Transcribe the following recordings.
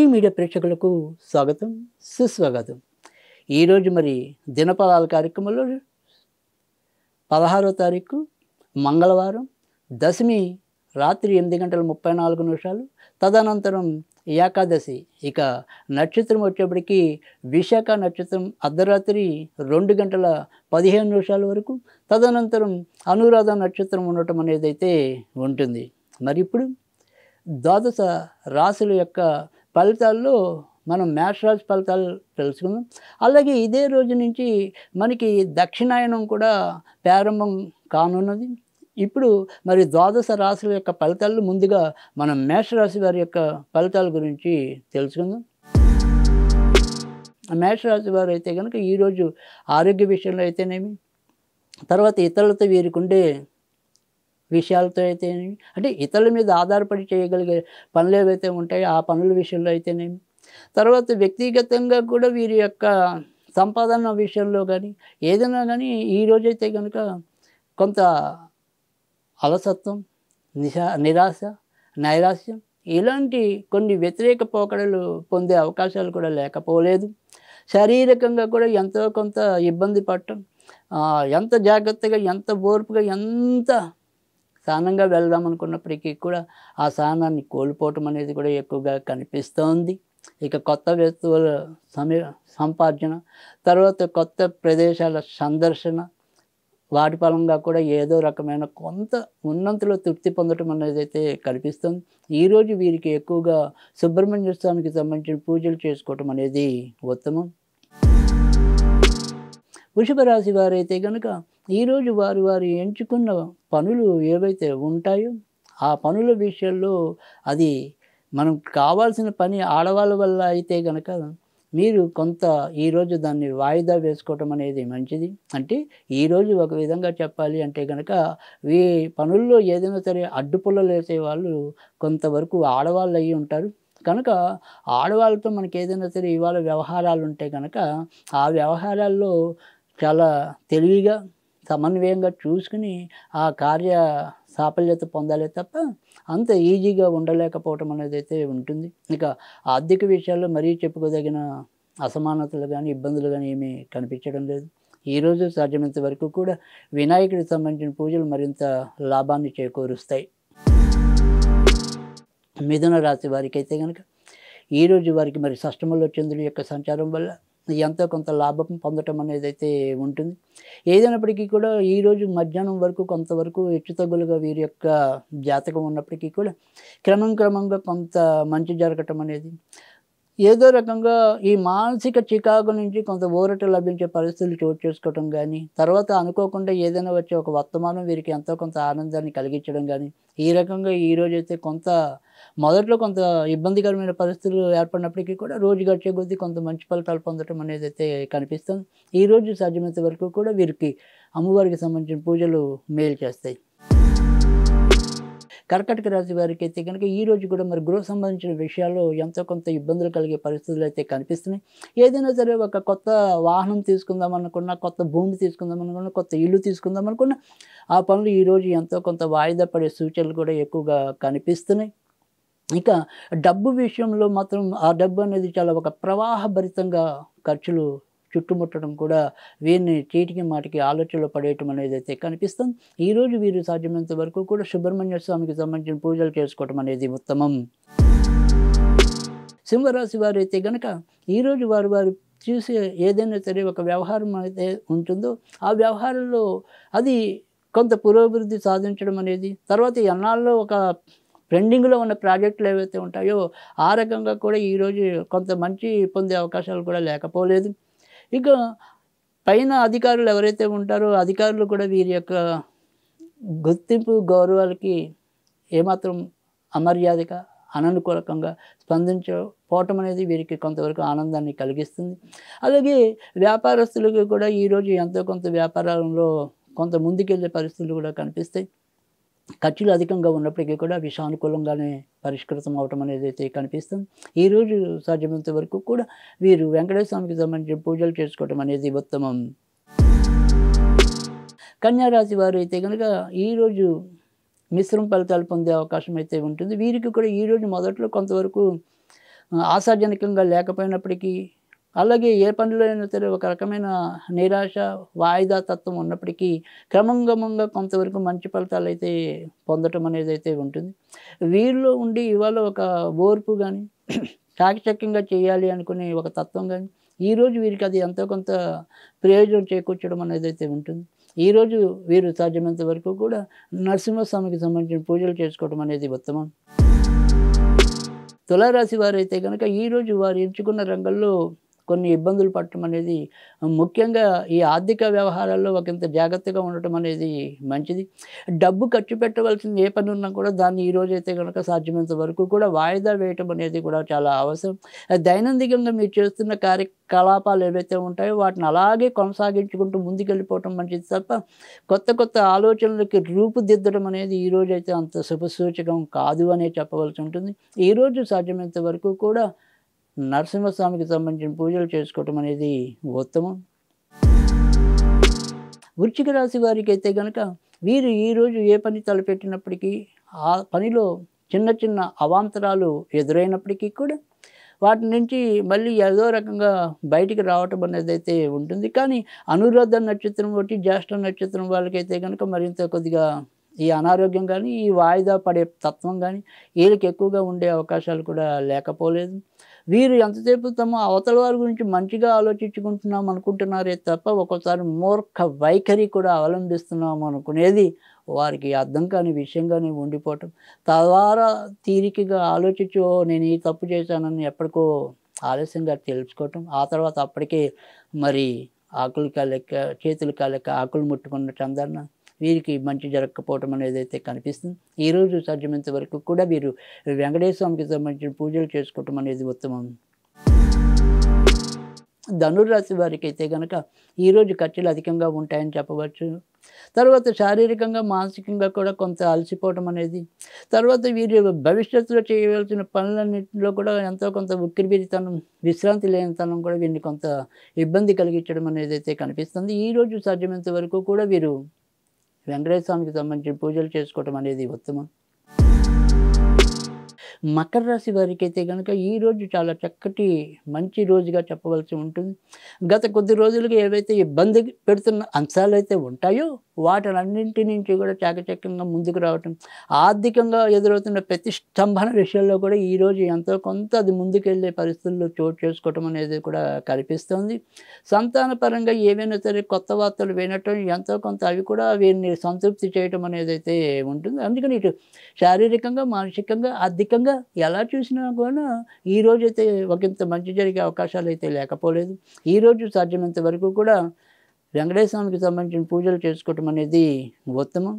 City media ప్రేక్షకులకు స్వాగతం, సుస్వాగతం. ఈరోజు మరి దినఫలాల కార్యక్రమంలో 16వ తారీఖు మంగళవారం, దశమి రాత్రి 8:34. తదనంతరం ఏకాదశి. ఇక నక్షత్రం వచ్చేప్పటికి విశాఖ నక్షత్రం అర్ధరాత్రి 2:15 వరకు, తదనంతరం అనురాధ నక్షత్రం ఉండటం అనేది అయితే ఉంటుంది. మరి ఇప్పుడు ద్వాదశ రాశుల యొక్క ఫలితాల్లో మనం మేషరాశి ఫలితాలు తెలుసుకుందాం. అలాగే ఇదే రోజు నుంచి మనకి దక్షిణాయనం కూడా ప్రారంభం కానున్నది. ఇప్పుడు మరి ద్వాదశ రాశుల యొక్క ఫలితాల్లో ముందుగా మనం మేషరాశి వారి యొక్క ఫలితాల గురించి తెలుసుకుందాం. మేషరాశి వారు అయితే కనుక ఈరోజు ఆరోగ్య విషయంలో అయితేనేమి, తర్వాత ఇతరులతో వీరికి ఉండే విషయాలతో అయితేనేమి, అంటే ఇతరుల మీద ఆధారపడి చేయగలిగే పనులు ఏవైతే ఉంటాయో ఆ పనుల విషయంలో అయితేనేమి, తర్వాత వ్యక్తిగతంగా కూడా వీరి యొక్క సంపాదన విషయంలో కానీ ఏదైనా కానీ ఈరోజైతే కనుక కొంత అలసత్వం, నిరాశ, నైరాశ్యం ఇలాంటి కొన్ని వ్యతిరేక పోకడలు పొందే అవకాశాలు కూడా లేకపోలేదు. శారీరకంగా కూడా ఎంతో కొంత ఇబ్బంది పడటం, ఎంత జాగ్రత్తగా, ఎంత ఓర్పుగా, ఎంత సహనంగా వెళ్దాం అనుకున్నప్పటికీ కూడా ఆ సహనాన్ని కోల్పోవటం అనేది కూడా ఎక్కువగా కనిపిస్తోంది. ఇక కొత్త వస్తువుల సంపార్జన, తర్వాత కొత్త ప్రదేశాల సందర్శన, వాటి పరంగా కూడా ఏదో రకమైన కొంత ఉన్నంతలో తృప్తి పొందడం అనేది అయితే కనిపిస్తుంది. ఈరోజు వీరికి ఎక్కువగా సుబ్రహ్మణ్య స్వామికి సంబంధించిన పూజలు చేసుకోవటం అనేది ఉత్తమం. వృషభ రాశి వారైతే కనుక ఈరోజు వారు ఎంచుకున్న పనులు ఏవైతే ఉంటాయో ఆ పనుల విషయంలో అది మనం కావాల్సిన పని ఆడవాళ్ళ వల్ల అయితే కనుక మీరు కొంత ఈరోజు దాన్ని వాయిదా వేసుకోవటం అనేది మంచిది. అంటే ఈరోజు ఒక విధంగా చెప్పాలి అంటే కనుక ఈ పనుల్లో ఏదైనా సరే అడ్డుపుల్లలు వేసే వాళ్ళు కొంతవరకు ఆడవాళ్ళు అయ్యి ఉంటారు. కనుక ఆడవాళ్ళతో మనకి ఏదైనా సరే ఇవాళ వ్యవహారాలు ఉంటే కనుక ఆ వ్యవహారాల్లో చాలా తెలివిగా, సమన్వయంగా చూసుకుని ఆ కార్య సాఫల్యత పొందాలే తప్ప అంత ఈజీగా ఉండలేకపోవటం అనేది అయితే ఉంటుంది. ఇక ఆర్థిక విషయాల్లో మరీ చెప్పుకోదగిన అసమానతలు కానీ, ఇబ్బందులు కానీ ఏమీ కనిపించడం లేదు. ఈరోజు సాధ్యమైనంత వరకు కూడా వినాయకుడికి సంబంధించిన పూజలు మరింత లాభాన్ని చేకూరుస్తాయి. మిథున రాశి వారికి అయితే కనుక ఈరోజు వారికి మరి షష్టమంలో చంద్రుడి యొక్క సంచారం వల్ల ఎంతో కొంత లాభం పొందటం అనేది అయితే ఉంటుంది. ఏదైనప్పటికీ కూడా ఈరోజు మధ్యాహ్నం వరకు కొంతవరకు హెచ్చుతగ్గులుగా వీరి యొక్క జాతకం ఉన్నప్పటికీ కూడా క్రమంగా కొంత మంచి జరగటం అనేది, ఏదో రకంగా ఈ మానసిక చికాకు నుంచి కొంత ఊరట లభించే పరిస్థితులు చోటు చేసుకోవటం కానీ, తర్వాత అనుకోకుండా ఏదైనా వచ్చే ఒక వర్తమానం వీరికి ఎంతో కొంత ఆనందాన్ని కలిగించడం కానీ, ఈ రకంగా ఈరోజైతే కొంత మొదట్లో కొంత ఇబ్బందికరమైన పరిస్థితులు ఏర్పడినప్పటికీ కూడా రోజు గడిచే కొద్దీ కొంత మంచి ఫలితాలు పొందడం అనేది అయితే కనిపిస్తుంది. ఈరోజు సాధ్యమైనంత వరకు కూడా వీరికి అమ్మవారికి సంబంధించిన పూజలు మేలు చేస్తాయి. కర్కాటక రాశి వారికి అయితే కనుక ఈరోజు కూడా మరి గృహ సంబంధించిన విషయాల్లో ఎంతో కొంత ఇబ్బందులు కలిగే పరిస్థితులు అయితే కనిపిస్తున్నాయి. ఏదైనా సరే ఒక కొత్త వాహనం తీసుకుందాం అనుకున్నా, కొత్త భూమి తీసుకుందాం అనుకున్నా, కొత్త ఇల్లు తీసుకుందాం అనుకున్నా ఆ పనులు ఈరోజు ఎంతో కొంత వాయిదా పడే సూచనలు కూడా ఎక్కువగా కనిపిస్తున్నాయి. ఇక డబ్బు విషయంలో మాత్రం ఆ డబ్బు అనేది చాలా ఒక ప్రవాహభరితంగా ఖర్చులు చుట్టుముట్టడం కూడా వీరిని చీటికి మాటికి ఆలోచనలో పడేయటం అనేది అయితే కనిపిస్తుంది. ఈరోజు వీరు సాధ్యమైనంత వరకు కూడా సుబ్రహ్మణ్య స్వామికి సంబంధించిన పూజలు చేసుకోవటం అనేది ఉత్తమం. సింహరాశి వారు అయితే కనుక ఈరోజు వారు చూసే ఏదైనా సరే ఒక వ్యవహారం అయితే ఉంటుందో ఆ వ్యవహారంలో అది కొంత పురోభివృద్ధి సాధించడం అనేది, తర్వాత ఎన్నాళ్ళలో ఒక పెండింగ్లో ఉన్న ప్రాజెక్టులు ఏవైతే ఉంటాయో ఆ రకంగా కూడా ఈరోజు కొంత మంచి పొందే అవకాశాలు కూడా లేకపోలేదు. ఇక పైన అధికారులు ఎవరైతే ఉంటారో అధికారులు కూడా వీరి యొక్క గుర్తింపు గౌరవాలకి ఏమాత్రం అమర్యాదగా, అననుకూలకంగా స్పందించకపోవటం అనేది వీరికి కొంతవరకు ఆనందాన్ని కలిగిస్తుంది. అలాగే వ్యాపారస్తులకు కూడా ఈరోజు ఎంతో కొంత వ్యాపారంలో కొంత ముందుకెళ్ళే పరిస్థితులు కూడా కనిపిస్తాయి. ఖర్చులు అధికంగా ఉన్నప్పటికీ కూడా అవి సానుకూలంగానే పరిష్కృతం అవటం అనేది అయితే కనిపిస్తుంది. ఈరోజు సాధ్యమైనంత వరకు కూడా వీరు వెంకటేశ్వర స్వామికి సంబంధించిన పూజలు చేసుకోవటం అనేది ఉత్తమం. కన్యారాశి వారు అయితే కనుక ఈరోజు మిశ్రమ ఫలితాలు పొందే అవకాశం అయితే ఉంటుంది. వీరికి కూడా ఈరోజు మొదట్లో కొంతవరకు ఆశాజనకంగా లేకపోయినప్పటికీ, అలాగే ఏ పనిలో అయినా సరే ఒక రకమైన నిరాశ, వాయిదా తత్వం ఉన్నప్పటికీ క్రమంగా కొంతవరకు మంచి ఫలితాలైతే పొందటం అనేదైతే ఉంటుంది. వీరిలో ఉండి ఇవాళ ఒక ఓర్పు గాని, చాకచక్యంగా చేయాలి అనుకునే ఒక తత్వం గాని, ఈరోజు వీరికి అది ఎంతో కొంత ప్రయోజనం చేకూర్చడం అనేదైతే ఉంటుంది. ఈరోజు వీరు సాధ్యమైనంత వరకు కూడా నరసింహస్వామికి సంబంధించిన పూజలు చేసుకోవడం అనేది ఉత్తమం. తులారాశి వారైతే గనక ఈరోజు వారు ఎంచుకున్న రంగంలో కొన్ని ఇబ్బందులు పడటం అనేది, ముఖ్యంగా ఈ ఆర్థిక వ్యవహారాల్లో ఒకంత జాగ్రత్తగా ఉండటం అనేది మంచిది. డబ్బు ఖర్చు పెట్టవలసింది ఏ పని ఉన్నా కూడా దాన్ని ఈరోజైతే గనక సాధ్యమైనంత వరకు కూడా వాయిదా వేయటం అనేది కూడా చాలా అవసరం. దైనందికంగా మీరు చేస్తున్న కార్యకలాపాలు ఏవైతే ఉంటాయో వాటిని అలాగే కొనసాగించుకుంటూ ముందుకెళ్ళిపోవటం మంచిది తప్ప, కొత్త ఆలోచనలకి రూపుదిద్దడం అనేది ఈరోజైతే అంత శుభసూచకం కాదు అనే చెప్పవలసి ఉంటుంది. ఈరోజు సాధ్యమైనంత వరకు కూడా నరసింహస్వామికి సంబంధించిన పూజలు చేసుకోవటం అనేది ఉత్తమం. వృశ్చిక రాశి వారికి అయితే గనక వీరు ఈరోజు ఏ పని తలపెట్టినప్పటికీ ఆ పనిలో చిన్న అవాంతరాలు ఎదురైనప్పటికీ కూడా వాటి నుంచి మళ్ళీ ఏదో రకంగా బయటికి రావటం అనేది అయితే ఉంటుంది. కానీ అనురాధ నక్షత్రం ఒకటి, జ్యేష్ఠ నక్షత్రం వాళ్ళకైతే కనుక మరింత కొద్దిగా ఈ అనారోగ్యం కానీ, ఈ వాయిదా పడే తత్వం కానీ వీళ్ళకి ఎక్కువగా ఉండే అవకాశాలు కూడా లేకపోలేదు. వీరు ఎంతసేపు తమ అవతల వారి గురించి మంచిగా ఆలోచించుకుంటున్నాం అనుకుంటున్నారే తప్ప, ఒక్కోసారి మూర్ఖ వైఖరి కూడా అవలంబిస్తున్నాం అనుకునేది వారికి అర్థం కాని విషయంగానే ఉండిపోవటం. తద్వారా తీరికగా ఆలోచించి నేను ఈ తప్పు చేశానని ఎప్పటికో ఆలస్యంగా తెలుసుకోవటం, ఆ తర్వాత అప్పటికే మరి ఆకులు కాలేక చేతులు కాలేక ఆకులు ముట్టుకున్న చందన వీరికి మంచి జరగకపోవటం అనేది అయితే కనిపిస్తుంది. ఈరోజు సాధ్యమైనంత వరకు కూడా వీరు వెంకటేశ్వర స్వామికి సంబంధించిన పూజలు చేసుకోవటం అనేది ఉత్తమం. ధనుర్రాశి వారికి అయితే కనుక ఈరోజు ఖర్చులు అధికంగా ఉంటాయని చెప్పవచ్చు. తర్వాత శారీరకంగా, మానసికంగా కూడా కొంత అలసిపోవటం అనేది, తర్వాత వీరి భవిష్యత్తులో చేయవలసిన పనులన్నింటిలో కూడా ఎంతో కొంత ఉక్కిరిబిరితనం, విశ్రాంతి లేనితనం కూడా వీరిని కొంత ఇబ్బంది కలిగించడం అనేది అయితే కనిపిస్తుంది. ఈరోజు సాధ్యమైనంత వరకు కూడా వీరు వెంకటేశ్వర స్వామికి సంబంధించిన పూజలు చేసుకోవటం అనేది ఉత్తమం. మకర రాశి వారికి అయితే కనుక ఈరోజు చాలా చక్కటి మంచి రోజుగా చెప్పవలసి ఉంటుంది. గత కొద్ది రోజులుగా ఏవైతే ఇబ్బంది పెడుతున్న అంశాలు అయితే ఉంటాయో వాటినన్నింటి నుంచి కూడా చాకచక్యంగా ముందుకు రావటం, ఆర్థికంగా ఎదురవుతున్న ప్రతిష్టంభన విషయాల్లో కూడా ఈరోజు ఎంతో కొంత అది ముందుకెళ్ళే పరిస్థితుల్లో చోటు చేసుకోవటం అనేది కూడా కనిపిస్తుంది. సంతానపరంగా ఏవైనా సరే కొత్త వార్తలు వినటం, ఎంతో కొంత అవి కూడా వీరిని సంతృప్తి చేయటం అనేది అయితే ఉంటుంది. అందుకని ఇటు శారీరకంగా, మానసికంగా, ఆర్థికంగా ఎలా చూసినా కూడా ఈరోజైతే ఒకంత మంచి జరిగే అవకాశాలు అయితే లేకపోలేదు. ఈరోజు సాధ్యమైనంత వరకు కూడా వెంకటేశ్వర స్వామికి సంబంధించిన పూజలు చేసుకోవటం అనేది ఉత్తమం.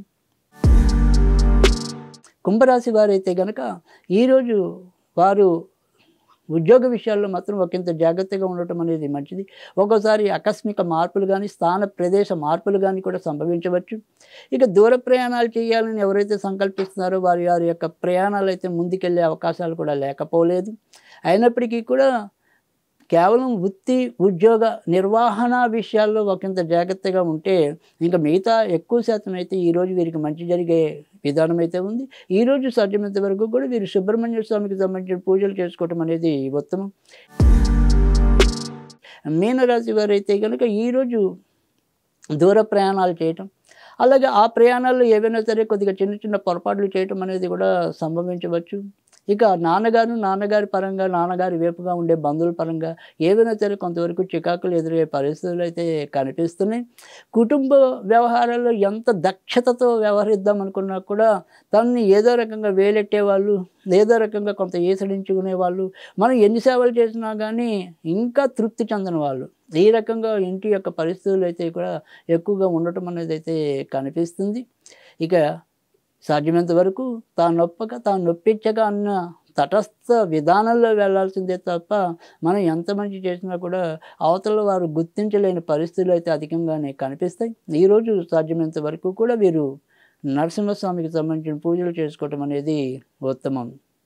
కుంభరాశి వారైతే కనుక ఈరోజు వారు ఉద్యోగ విషయాల్లో మాత్రం ఒకంత జాగ్రత్తగా ఉండటం అనేది మంచిది. ఒక్కోసారి ఆకస్మిక మార్పులు కానీ, స్థాన ప్రదేశ మార్పులు కానీ కూడా సంభవించవచ్చు. ఇక దూర ప్రయాణాలు చేయాలని ఎవరైతే సంకల్పిస్తున్నారో వారి యొక్క ప్రయాణాలు అయితే ముందుకెళ్ళే అవకాశాలు కూడా లేకపోలేదు. అయినప్పటికీ కూడా కేవలం వృత్తి, ఉద్యోగ నిర్వహణ విషయాల్లో ఒకంత జాగ్రత్తగా ఉంటే ఇంకా మిగతా ఎక్కువ శాతం అయితే ఈరోజు వీరికి మంచి జరిగే విధానం అయితే ఉంది. ఈరోజు సాధ్యమైనంత వరకు కూడా వీరు సుబ్రహ్మణ్య స్వామికి సంబంధించిన పూజలు చేసుకోవటం అనేది ఉత్తమం. మీనరాశి వారైతే కనుక ఈరోజు దూర ప్రయాణాలు చేయటం, అలాగే ఆ ప్రయాణాల్లో ఏవైనా సరే కొద్దిగా చిన్న పొరపాట్లు చేయటం అనేది కూడా సంభవించవచ్చు. ఇక నాన్నగారి పరంగా, నాన్నగారి వైపుగా ఉండే బంధువుల పరంగా ఏవైనా సరే కొంతవరకు చికాకులు ఎదురయ్యే పరిస్థితులు అయితే కనిపిస్తున్నాయి. కుటుంబ వ్యవహారాల్లో ఎంత దక్షతతో వ్యవహరిద్దాం అనుకున్నా కూడా తనని ఏదో రకంగా వేలెట్టేవాళ్ళు, ఏదో రకంగా కొంత ఈసడించుకునేవాళ్ళు, మనం ఎన్ని సేవలు చేసినా కానీ ఇంకా తృప్తి చెందని వాళ్ళు, ఈ రకంగా ఇంటి యొక్క పరిస్థితులు అయితే కూడా ఎక్కువగా ఉండటం అనేది అయితే కనిపిస్తుంది. ఇక సాధ్యమైనంత వరకు తాను నొప్పించక అన్న తటస్థ విధానంలో వెళ్ళాల్సిందే తప్ప మనం ఎంత మంచి చేసినా కూడా అవతల వారు గుర్తించలేని పరిస్థితులు అయితే అధికంగానే కనిపిస్తాయి. ఈరోజు సాధ్యమైనంత వరకు కూడా వీరు నరసింహస్వామికి సంబంధించిన పూజలు చేసుకోవటం అనేది ఉత్తమం.